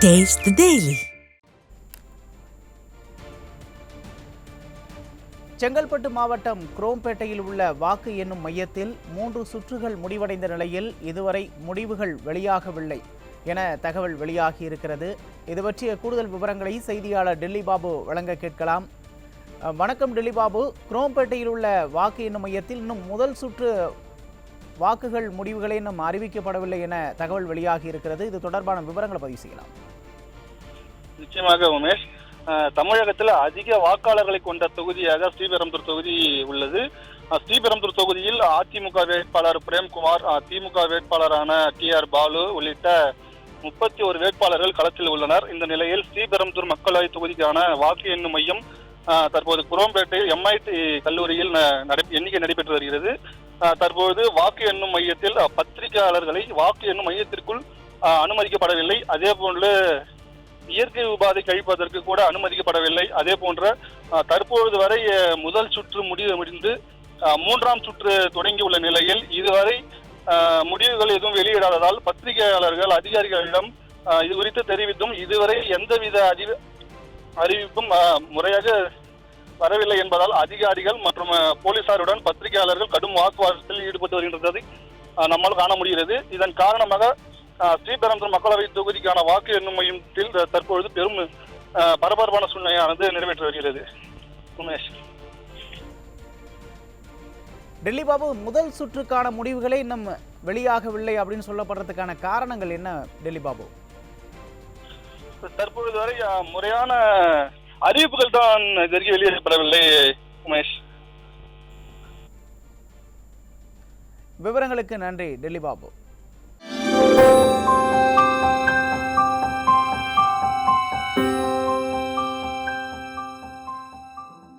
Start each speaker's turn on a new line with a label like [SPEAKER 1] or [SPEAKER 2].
[SPEAKER 1] Taste the Daily.
[SPEAKER 2] Chengalpattu மாவட்டம் குரோம்பேட்டையில் உள்ள வாக்கு எண்ணும் மையத்தில் 3 சுற்றுகள் முடிவடைந்த நிலையில் இதுவரை முடிவுகள் வெளியாகவில்லை என தகவல் வெளியாகி இருக்கிறது. இது பற்றிய கூடுதல் விவரங்களை செய்தியாளர் டெல்லி பாபு வழங்க கேட்கலாம். வணக்கம் டெல்லி பாபு. குரோம்பேட்டையில் உள்ள வாக்கு எண்ணும் மையத்தில் இன்னும் முதல் சுற்று வாக்குகள் முடிவுகளை இன்னும் அறிவிக்கப்படவில்லை என தகவல் வெளியாகி இருக்கிறது. இது தொடர்பான விவரங்களை பதிவு செய்யலாம்.
[SPEAKER 3] நிச்சயமாக உமேஷ், தமிழகத்தில் அதிக வாக்காளர்களை கொண்ட தொகுதியாக ஸ்ரீபெரும்புதூர் தொகுதி உள்ளது. ஸ்ரீபெரும்புதூர் தொகுதியில் அதிமுக வேட்பாளர் பிரேம்குமார், திமுக வேட்பாளரான TR பாலு உள்ளிட்ட 31 வேட்பாளர்கள் களத்தில் உள்ளனர். இந்த நிலையில் ஸ்ரீபெரும்புதூர் மக்களவை தொகுதிக்கான வாக்கு எண்ணும் மையம் தற்போது குரோம்பேட்டையில் MIT கல்லூரியில் எண்ணிக்கை நடைபெற்று வருகிறது. தற்போது வாக்கு எண்ணும் மையத்தில் பத்திரிகையாளர்களை வாக்கு எண்ணும் மையத்திற்குள் அனுமதிக்கப்படவில்லை. அதே போன்று இயற்கை உபாதை கழிப்பதற்கு கூட அனுமதிக்கப்படவில்லை. அதே போன்ற தற்பொழுது வரை முதல் சுற்று முடிந்து 3ஆம் சுற்று தொடங்கியுள்ள நிலையில் இதுவரை முடிவுகள் எதுவும் வெளியிடாததால் பத்திரிகையாளர்கள் அதிகாரிகளிடம் இது குறித்து தெரிவித்தும் இதுவரை எந்தவித அறிவிப்பும் முறையாக வரவில்லை என்பதால் அதிகாரிகள் மற்றும் போலீசாருடன் பத்திரிகையாளர்கள் கடும் வாக்குவாதத்தில் ஈடுபட்டு வருகின்றது நம்மால் காண முடிகிறது. இதன் காரணமாக ஸ்ரீபெரும்புதூர் மக்களவை தொகுதிக்கான வாக்கு எண்ணும் மையத்தில் தற்பொழுது பெரும் பரபரப்பான சூழ்நிலையானது நிறைவேற்றி வருகிறது. உமேஷ்,
[SPEAKER 2] டெல்லி பாபு, முதல் சுற்றுக்கான முடிவுகளே இன்னும் வெளியாகவில்லை அப்படின்னு சொல்லப்படுறதுக்கான காரணங்கள் என்ன டெல்லி பாபு?
[SPEAKER 3] தற்பொழுது வரை முறையான அறிவிப்புகள் தான் இதற்கு வெளியிடப்படவில்லை. உமேஷ்,
[SPEAKER 2] விவரங்களுக்கு நன்றி டெல்லி பாபு.